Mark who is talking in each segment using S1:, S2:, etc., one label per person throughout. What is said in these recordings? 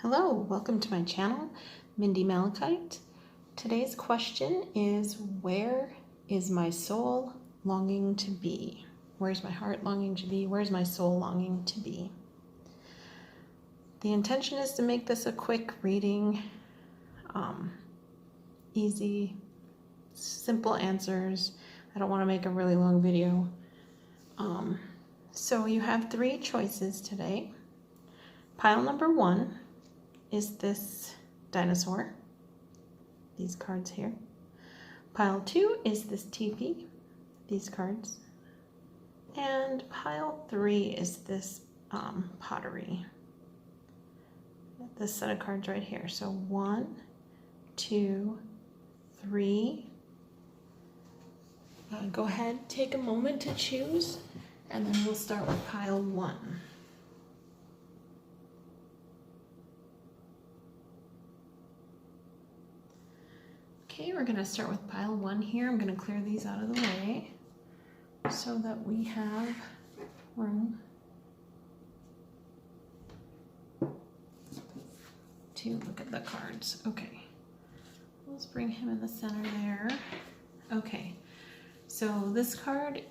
S1: Hello, welcome to my channel, Mindy Malachite. Today's question is, where is my soul longing to be? Where's my heart longing to be? Where's my soul longing to be? The intention is to make this a quick reading, easy, simple answers. I don't want to make a really long video. So you have three choices today. Pile number one is this dinosaur, these cards here. Pile two is this teepee, these cards. And pile three is this pottery, this set of cards right here. So 1, 2, 3. Go ahead, take a moment to choose, and then we'll start with pile one. Okay, we're going to start with pile one here. I'm going to clear these out of the way so that we have room to look at the cards. Okay, let's bring him in the center there. Okay, so this card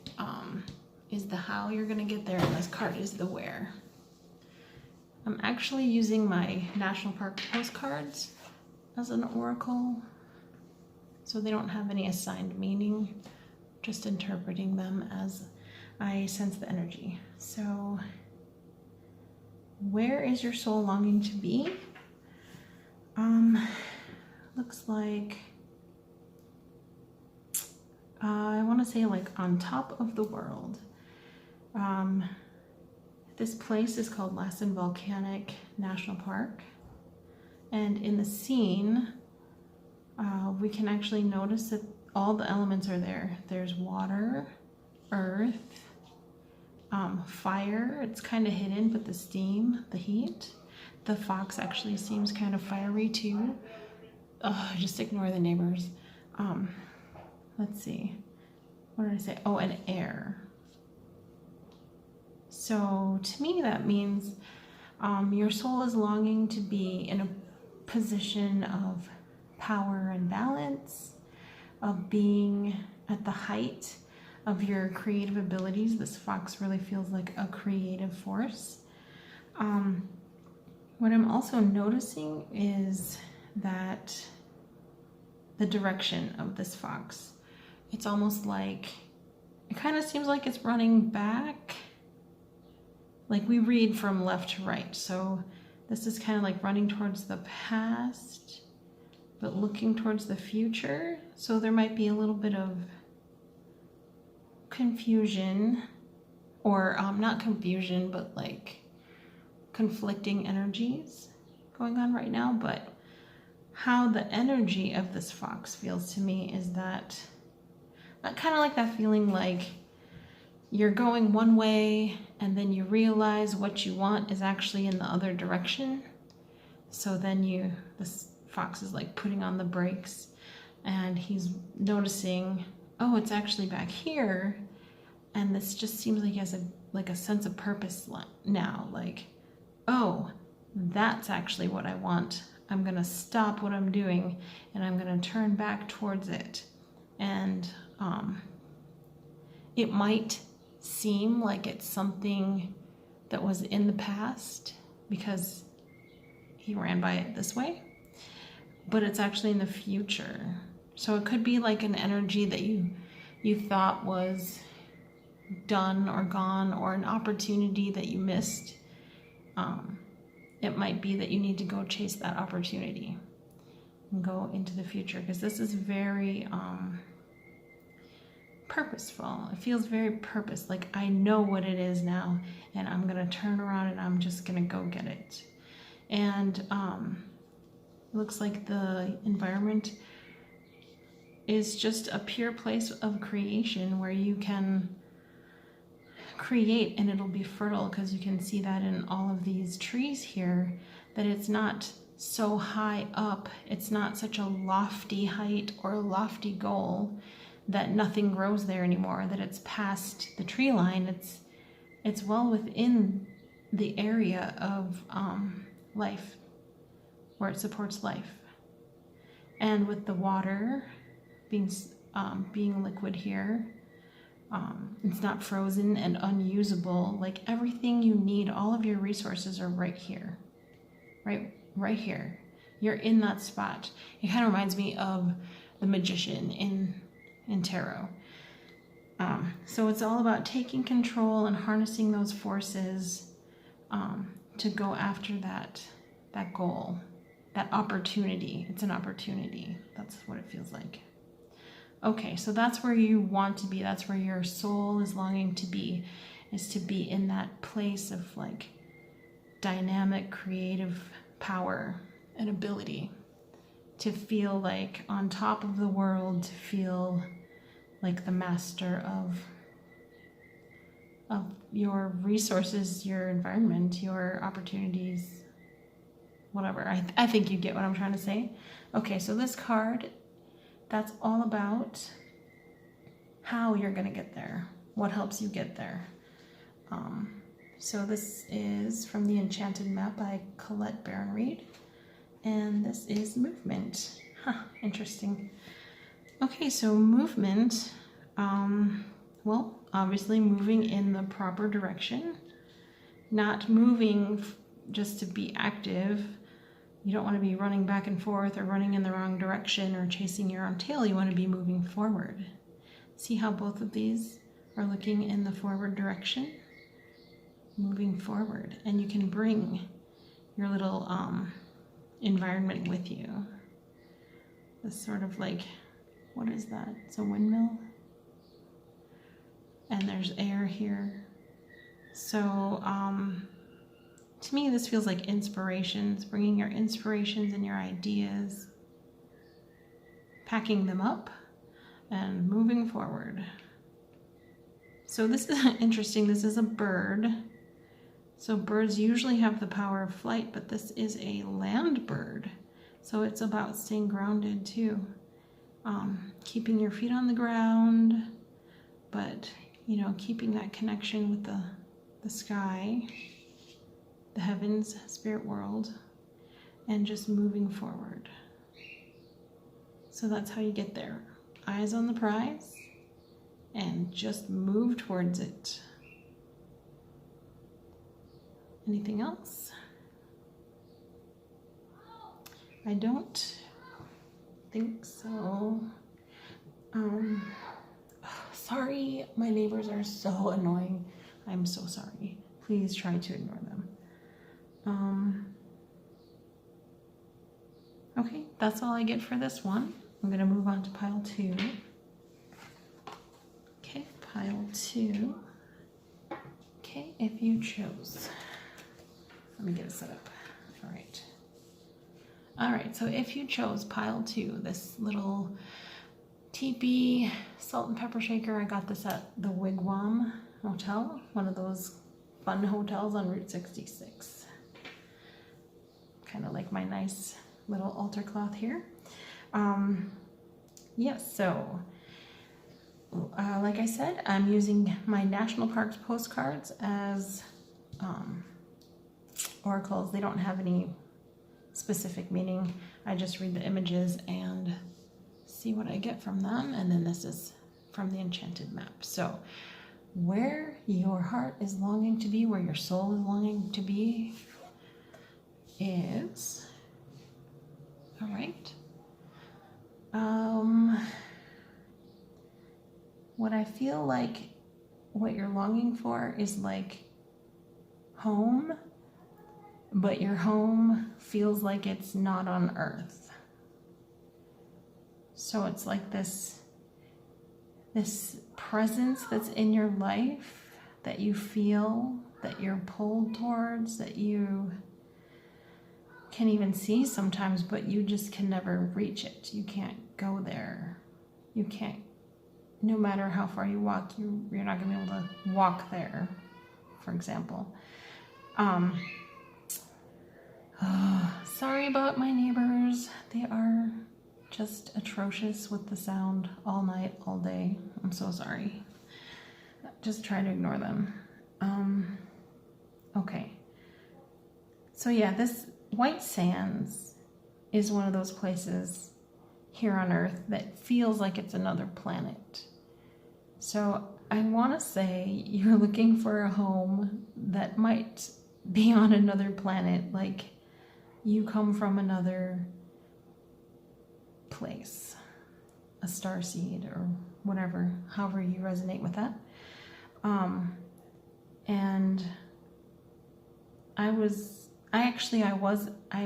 S1: is the how you're going to get there, and this card is the where. I'm actually using my National Park postcards as an oracle, so they don't have any assigned meaning, just interpreting them as I sense the energy. So, where is your soul longing to be? Looks like, I want to say like on top of the world. This place is called Lassen Volcanic National Park, and in the scene, we can actually notice that all the elements are there. There's water, earth, fire. It's kind of hidden, but the steam, the heat. The fox actually seems kind of fiery too. Just ignore the neighbors. Let's see. What did I say? Oh, and air. So to me, that means your soul is longing to be in a position of power and balance, of being at the height of your creative abilities. This fox really feels like a creative force. What I'm also noticing is that the direction of this fox, it's almost like, it kind of seems like it's running back. Like we read from left to right. So this is kind of like running towards the past, but looking towards the future. So there might be a little bit of confusion, or not confusion, but like conflicting energies going on right now. But how the energy of this fox feels to me is that, kind of like that feeling like you're going one way and then you realize what you want is actually in the other direction. So then this fox is like putting on the brakes, and he's noticing, oh, it's actually back here. And this just seems like he has a sense of purpose now. Like, oh, that's actually what I want. I'm gonna stop what I'm doing and I'm gonna turn back towards it. And it might seem like it's something that was in the past because he ran by it this way, but it's actually in the future. So it could be like an energy that you thought was done or gone, or an opportunity that you missed. It might be that you need to go chase that opportunity and go into the future, because this is very purposeful. It feels very like I know what it is now, and I'm gonna turn around and I'm just gonna go get it. And it looks like the environment is just a pure place of creation where you can create, and it'll be fertile, because you can see that in all of these trees here, that it's not so high up, it's not such a lofty height or a lofty goal that nothing grows there anymore, that it's past the tree line. It's well within the area of life where it supports life. And with the water being liquid here, it's not frozen and unusable. Like everything you need, all of your resources are right here, right here. You're in that spot. It kind of reminds me of the magician in tarot. So it's all about taking control and harnessing those forces to go after that goal, that opportunity. It's an opportunity. That's what it feels like. Okay, so that's where you want to be. That's where your soul is longing to be, is to be in that place of like dynamic, creative power and ability, to feel like on top of the world, to feel like the master of your resources, your environment, your opportunities, whatever. I think you get what I'm trying to say. Okay, so this card, that's all about how you're going to get there, what helps you get there. So this is from the Enchanted Map by Colette Baron-Reid, and this is movement. Interesting. Okay, so movement, well, obviously moving in the proper direction, not moving just to be active. You don't want to be running back and forth or running in the wrong direction or chasing your own tail. You want to be moving forward. See how both of these are looking in the forward direction? Moving forward. And you can bring your little environment with you. This sort of like, what is that? It's a windmill. And there's air here. So, to me, this feels like inspirations, bringing your inspirations and your ideas, packing them up, and moving forward. So this is interesting. This is a bird. So birds usually have the power of flight, but this is a land bird. So it's about staying grounded too. Keeping your feet on the ground, but, you know, keeping that connection with the sky, the heavens, spirit world, and just moving forward. So that's how you get there. Eyes on the prize and just move towards it. Anything else? I don't think so. Sorry, my neighbors are so annoying. I'm so sorry. Please try to ignore them. Okay, that's all I get for this one. I'm going to move on to pile 2. Okay, pile 2. Okay, if you chose. Let me get it set up. All right. All right, so if you chose pile 2, this little teepee salt and pepper shaker, I got this at the Wigwam Hotel, one of those fun hotels on Route 66. Kind of like my nice little altar cloth here. Yes, so like I said, I'm using my national parks postcards as oracles. They don't have any specific meaning. I just read the images and see what I get from them, and then this is from the Enchanted Map. So where your heart is longing to be, where your soul is longing to be, is, all right, what I feel like what you're longing for is like home, but your home feels like it's not on earth. So it's like this presence that's in your life that you feel, that you're pulled towards, that you can even see sometimes, but you just can never reach it. You can't go there. You can't, no matter how far you walk, you're not gonna be able to walk there, for example. Sorry about my neighbors. They are just atrocious with the sound all night, all day. I'm so sorry. Just try to ignore them. Okay. So yeah, this white sands is one of those places here on Earth that feels like it's another planet. So I want to say you're looking for a home that might be on another planet, like you come from another place, a starseed or whatever, however you resonate with that. And I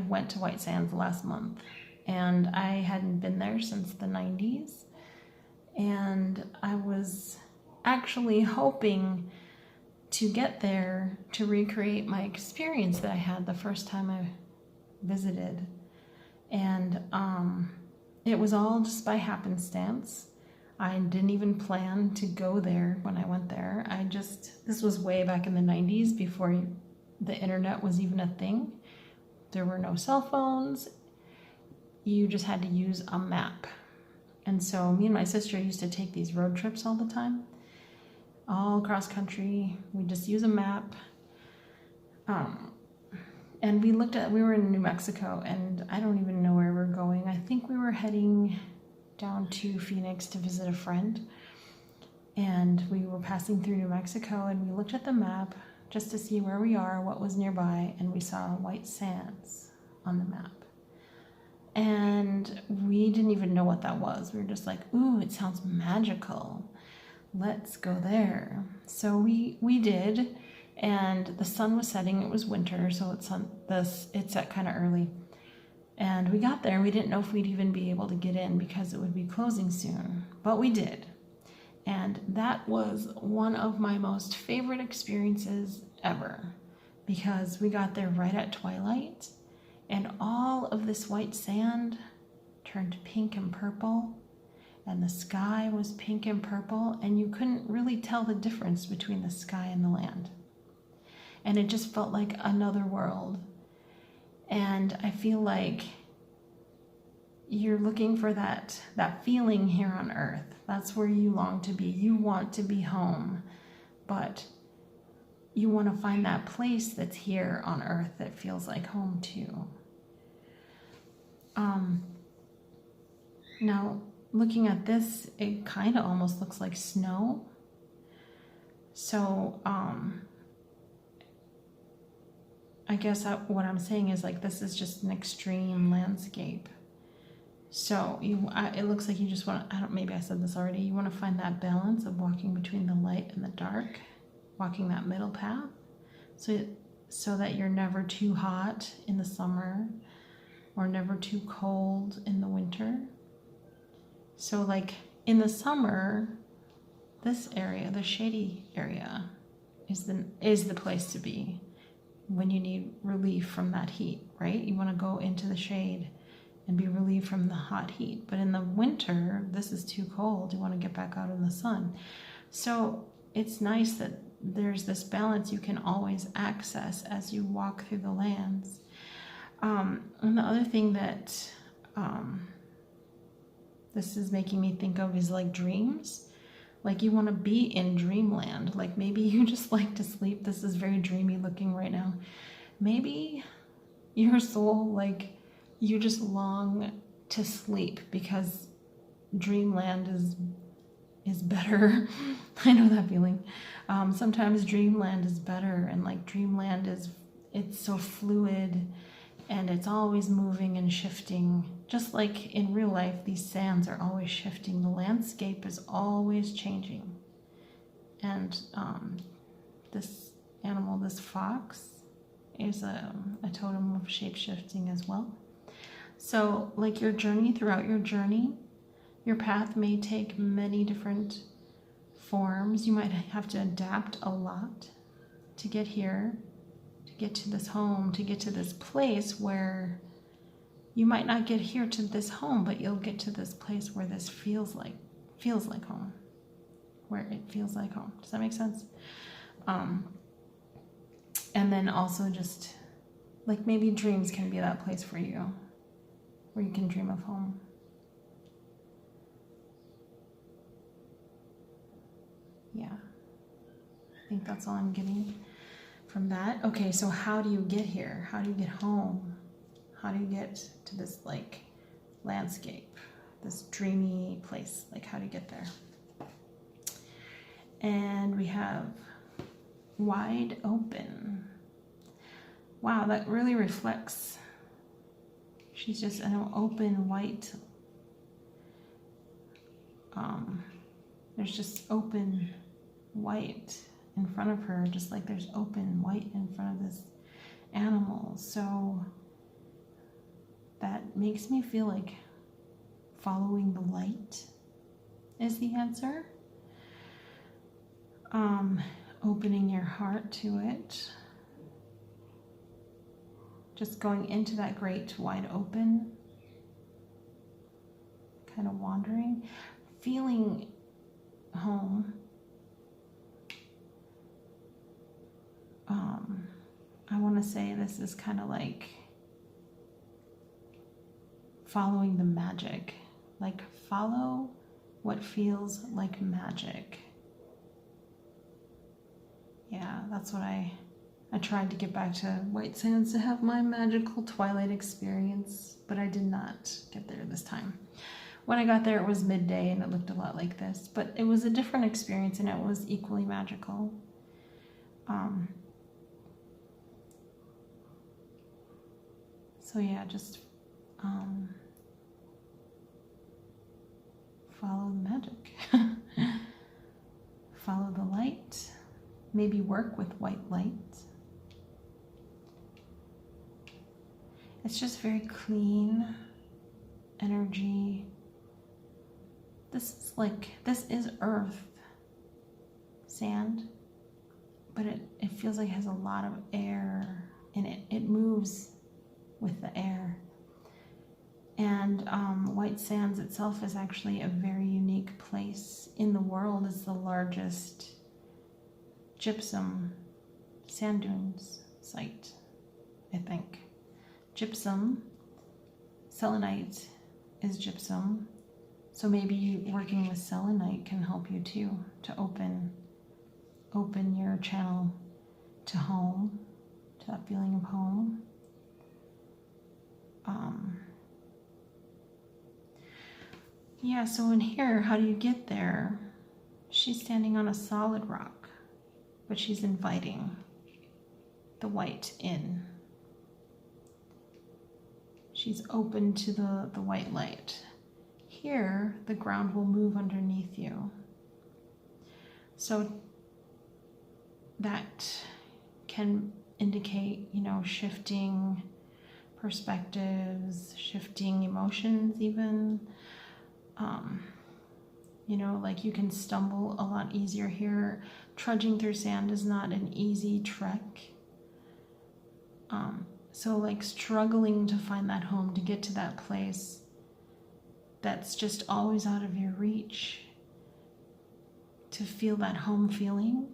S1: went to White Sands last month, and I hadn't been there since the 90s. And I was actually hoping to get there to recreate my experience that I had the first time I visited. And it was all just by happenstance. I didn't even plan to go there when I went there. This was way back in the 90s before the internet was even a thing. There were no cell phones. You just had to use a map. And so me and my sister used to take these road trips all the time, all across country. We just use a map. And we were in New Mexico, and I don't even know where we're going. I think we were heading down to Phoenix to visit a friend. And we were passing through New Mexico, and we looked at the map just to see where we are, what was nearby, and we saw White Sands on the map. And we didn't even know what that was. We were just like, ooh, it sounds magical. Let's go there. So we did, and the sun was setting. It was winter, so it set kind of early. And we got there, and we didn't know if we'd even be able to get in because it would be closing soon. But we did. And that was one of my most favorite experiences ever, because we got there right at twilight, and all of this white sand turned pink and purple, and the sky was pink and purple, and you couldn't really tell the difference between the sky and the land. And it just felt like another world. And I feel like you're looking for that feeling here on Earth. That's where you long to be. You want to be home, but you want to find that place that's here on Earth that feels like home too. Now, looking at this, it kind of almost looks like snow. So, I guess what I'm saying is, like, this is just an extreme landscape. So it looks like you just want to, maybe I said this already, you want to find that balance of walking between the light and the dark, walking that middle path, so that you're never too hot in the summer or never too cold in the winter. So like in the summer, this area, the shady area, is the place to be when you need relief from that heat, right? You want to go into the shade and be relieved from the hot heat. But in the winter, this is too cold. You want to get back out in the sun. So it's nice that there's this balance you can always access as you walk through the lands. And the other thing that this is making me think of is like dreams. Like you want to be in dreamland. Like maybe you just like to sleep. This is very dreamy looking right now. Maybe your soul, like, you just long to sleep because dreamland is better. I know that feeling. Sometimes dreamland is better, and like dreamland it's so fluid and it's always moving and shifting. Just like in real life, these sands are always shifting. The landscape is always changing. And this animal, this fox, is a totem of shape-shifting as well. So like throughout your journey, your path may take many different forms. You might have to adapt a lot to get here, to get to this home, to get to this place where you might not get here to this home, but you'll get to this place where this feels like home, where it feels like home. Does that make sense? And then also just like maybe dreams can be that place for you, where you can dream of home. Yeah, I think that's all I'm getting from that. Okay, so how do you get here? How do you get home? How do you get to this like landscape, this dreamy place? Like, how do you get there? And we have wide open. Wow, that really reflects. She's just an open white. There's just open white in front of her, just like there's open white in front of this animal. So that makes me feel like following the light is the answer. Opening your heart to it. Just going into that great wide open. Kind of wandering. Feeling home. I want to say this is kind of like following the magic. Like follow what feels like magic. Yeah, that's what I tried to get back to White Sands to have my magical twilight experience, but I did not get there this time. When I got there, it was midday and it looked a lot like this, but it was a different experience and it was equally magical. So yeah, just follow the magic. Follow the light. Maybe work with white light. It's just very clean energy. This is earth, sand, but it feels like it has a lot of air in it. It moves with the air. And White Sands itself is actually a very unique place in the world. It's the largest gypsum sand dunes site, I think. Gypsum, selenite is gypsum. So maybe working with selenite can help you too, to open your channel to home, to that feeling of home. Yeah, so in here, how do you get there? She's standing on a solid rock, but she's inviting the white in. She's open to the white light. Here, the ground will move underneath you. So that can indicate, shifting perspectives, shifting emotions even. Like you can stumble a lot easier here. Trudging through sand is not an easy trek. So like struggling to find that home, to get to that place that's just always out of your reach, to feel that home feeling.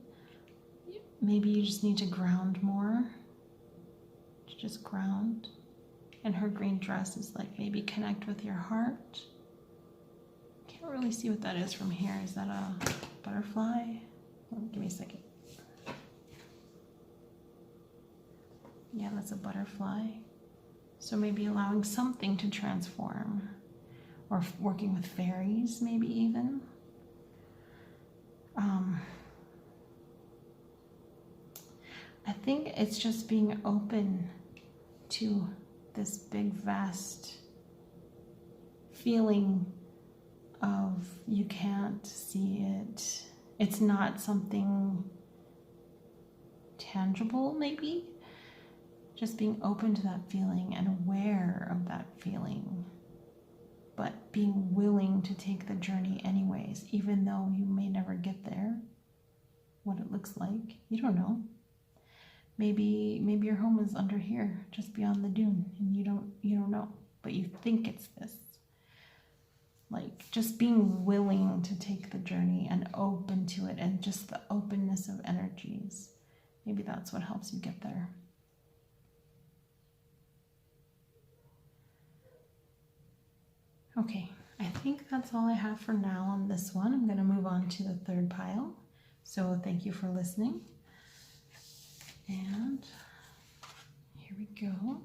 S1: Maybe you just need to ground more, to just ground. And her green dress is like maybe connect with your heart. Can't really see what that is from here. Is that a butterfly? Give me a second. Yeah, that's a butterfly. So maybe allowing something to transform, or working with fairies maybe even. I think it's just being open to this big vast feeling of you can't see it. It's not something tangible maybe. Just being open to that feeling and aware of that feeling, but being willing to take the journey anyways, even though you may never get there. What it looks like, you don't know. Maybe your home is under here, just beyond the dune, and you don't know, but you think it's this. Like just being willing to take the journey and open to it, and just the openness of energies. Maybe that's what helps you get there. Okay, I think that's all I have for now on this one. I'm going to move on to the third pile. So thank you for listening. And here we go.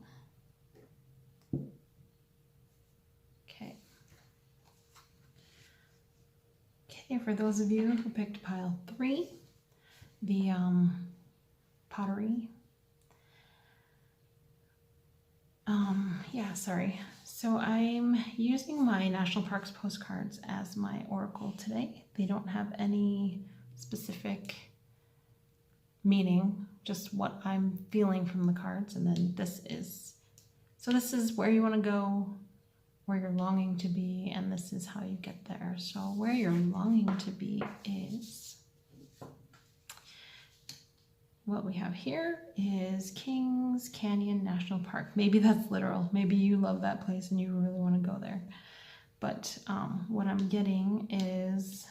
S1: Okay, for those of you who picked pile 3, the pottery. Yeah, sorry. So I'm using my National Parks postcards as my oracle today. They don't have any specific meaning, just what I'm feeling from the cards. And then this is where you want to go, where you're longing to be, and this is how you get there. So where you're longing to be is, what we have here is Kings Canyon National Park. Maybe that's literal. Maybe you love that place and you really want to go there. But what I'm getting is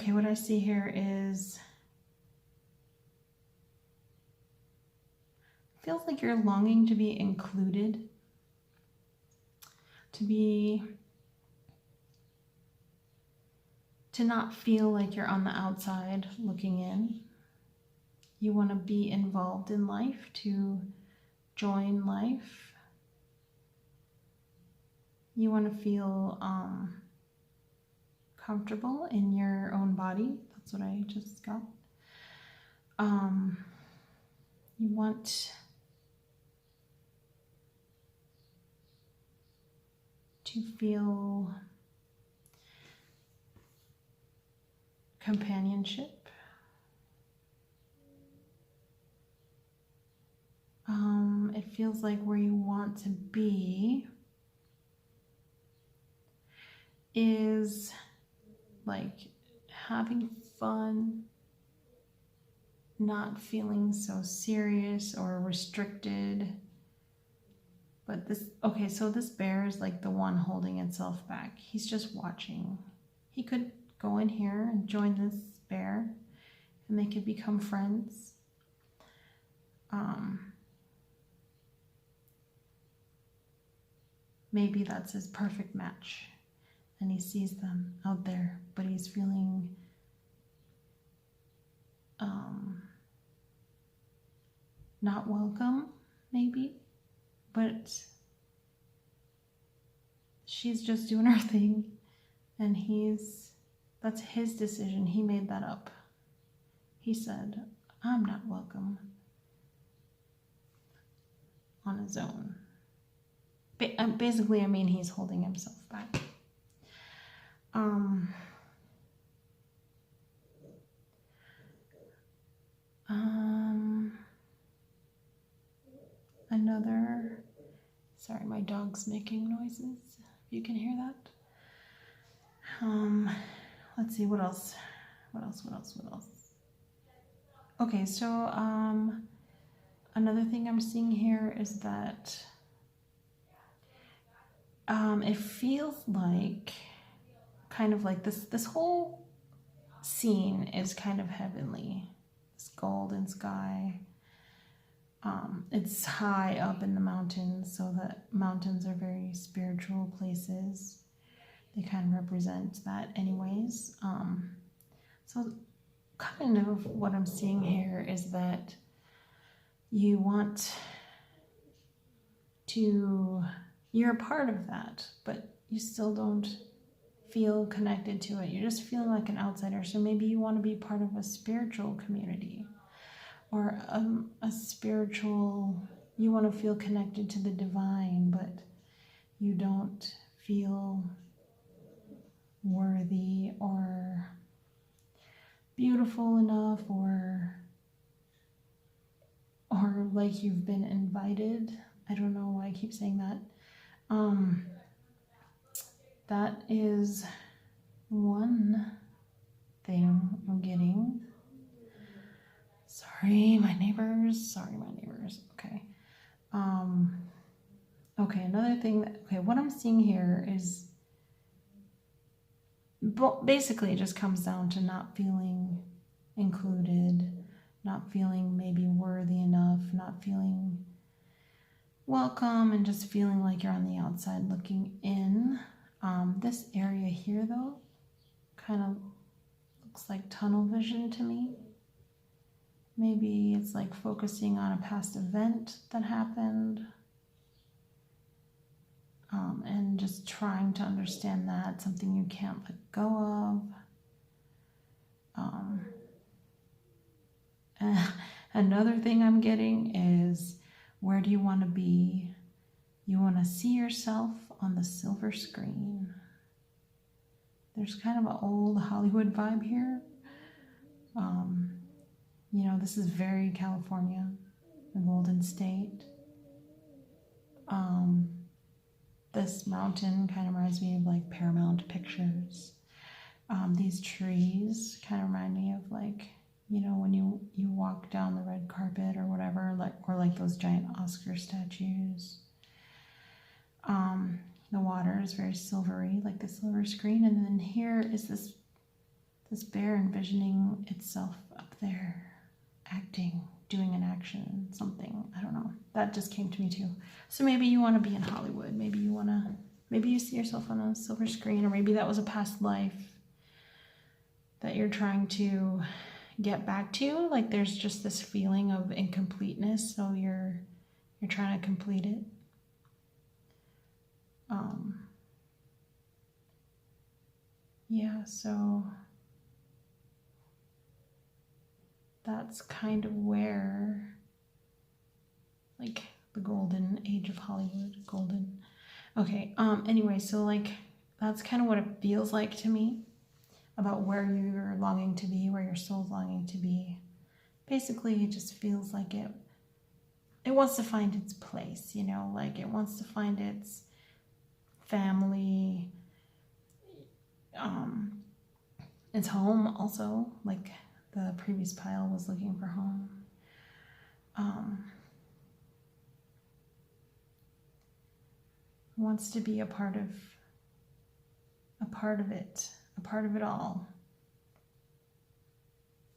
S1: what I see here is, feels like you're longing to be included, to not feel like you're on the outside looking in. You want to be involved in life, to join life. You want to feel comfortable in your own body. That's what I just got. You want to feel companionship. It feels like where you want to be is like having fun, not feeling so serious or restricted. But so this bear is like the one holding itself back. He's just watching. He could go in here and join this bear and they could become friends. Maybe that's his perfect match and he sees them out there, but he's feeling not welcome, maybe, but she's just doing her thing and that's his decision. He made that up. He said, I'm not welcome, on his own. Basically, I mean, he's holding himself back. Sorry, my dog's making noises, if you can hear that. Let's see, what else? Okay, so another thing I'm seeing here is that it feels like kind of like this whole scene is kind of heavenly. This golden sky. It's high up in the mountains, so the mountains are very spiritual places. They kind of represent that anyways. So kind of what I'm seeing here is that you want you're a part of that, but you still don't feel connected to it. You're just feeling like an outsider. So maybe you want to be part of a spiritual community or you want to feel connected to the divine, but you don't feel worthy or beautiful enough or like you've been invited. I don't know why I keep saying that. That is one thing I'm getting. Sorry, my neighbors. Okay. Okay, another thing what I'm seeing here is basically it just comes down to not feeling included, not feeling maybe worthy enough, not feeling welcome, and just feeling like you're on the outside looking in. This area here, though, kind of looks like tunnel vision to me. Maybe it's like focusing on a past event that happened, and just trying to understand that, something you can't let go of. Another thing I'm getting is, where do you want to be? You want to see yourself on the silver screen. There's kind of an old Hollywood vibe here. You know, this is very California, the Golden State. This mountain kind of reminds me of like Paramount Pictures. These trees kind of remind me of like, you know, when you walk down the red carpet or whatever, or like those giant Oscar statues. The water is very silvery, like the silver screen, and then here is this bear envisioning itself up there, acting, doing an action, something. I don't know. That just came to me too. So maybe you want to be in Hollywood. Maybe you see yourself on a silver screen, or maybe that was a past life that you're trying to get back to. Like there's just this feeling of incompleteness, so you're trying to complete it. Yeah, so that's kind of where, like, the golden age of Hollywood, golden. Okay, anyway, so like that's kind of what it feels like to me about where you're longing to be, where your soul's longing to be. Basically, it just feels like it wants to find its place, you know, like it wants to find its family, its home also, like the previous pile was looking for home. Wants to be a part of it all.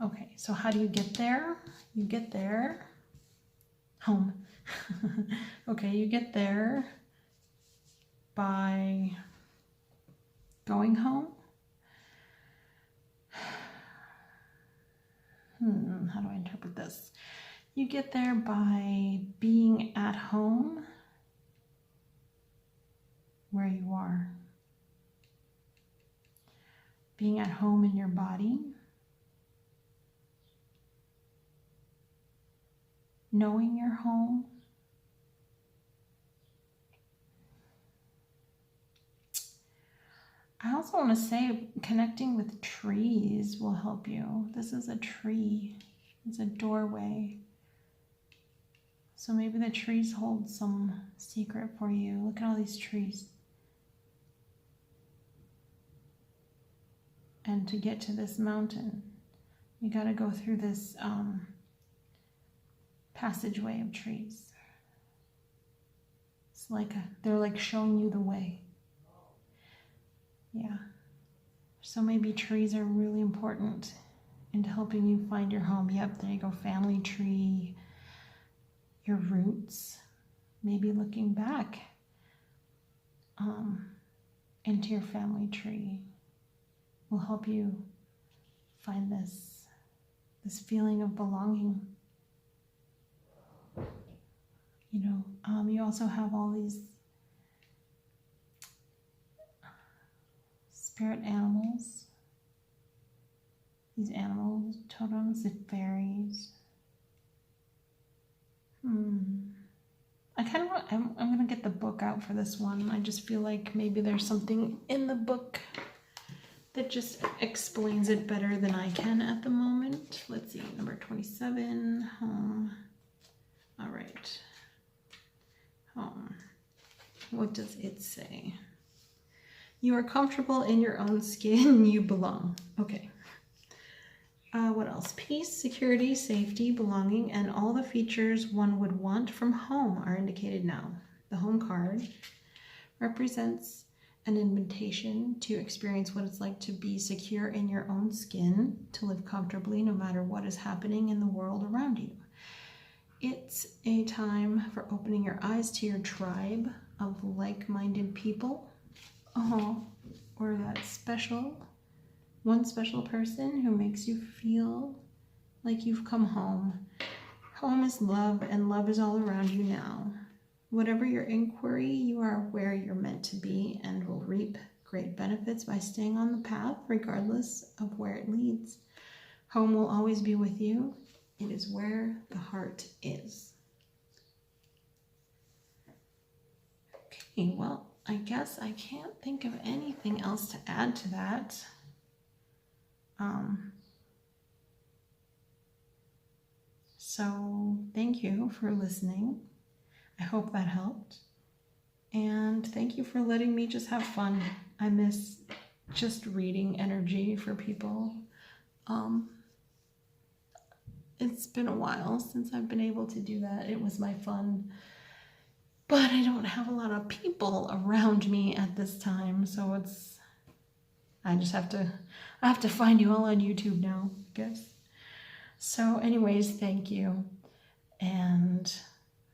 S1: Okay, so how do you get there? You get there, home. Okay, you get there by going home. How do I interpret this? You get there by being at home where you are. Being at home in your body. Knowing your home. I also want to say connecting with trees will help you. This is a tree. It's a doorway. So maybe the trees hold some secret for you. Look at all these trees. And to get to this mountain, you got to go through this passageway of trees. It's like they're like showing you the way. Yeah. So maybe trees are really important into helping you find your home. Yep, there you go. Family tree, your roots. Maybe looking back into your family tree will help you find this feeling of belonging. You know, you also have all these spirit animals, these animals, totems, the fairies. I'm gonna get the book out for this one. I just feel like maybe there's something in the book that just explains it better than I can at the moment. Let's see, number 27, home. All right, home. What does it say? You are comfortable in your own skin, you belong. Okay. What else? Peace, security, safety, belonging, and all the features one would want from home are indicated now. The home card represents an invitation to experience what it's like to be secure in your own skin, to live comfortably no matter what is happening in the world around you. It's a time for opening your eyes to your tribe of like-minded people. Or that one special person who makes you feel like you've come home. Home is love, and love is all around you now. Whatever your inquiry, you are where you're meant meant to be and will reap great benefits by staying on the path, regardless of where it leads. Home will always be with you. It is where the heart is. Okay, well, I guess I can't think of anything else to add to that. So thank you for listening. I hope that helped. And thank you for letting me just have fun. I miss just reading energy for people. It's been a while since I've been able to do that. It was my fun. But I don't have a lot of people around me at this time, so I have to find you all on YouTube now, I guess. So anyways, thank you. And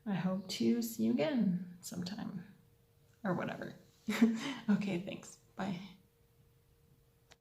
S1: I hope to see you again sometime or whatever. Okay, thanks. Bye.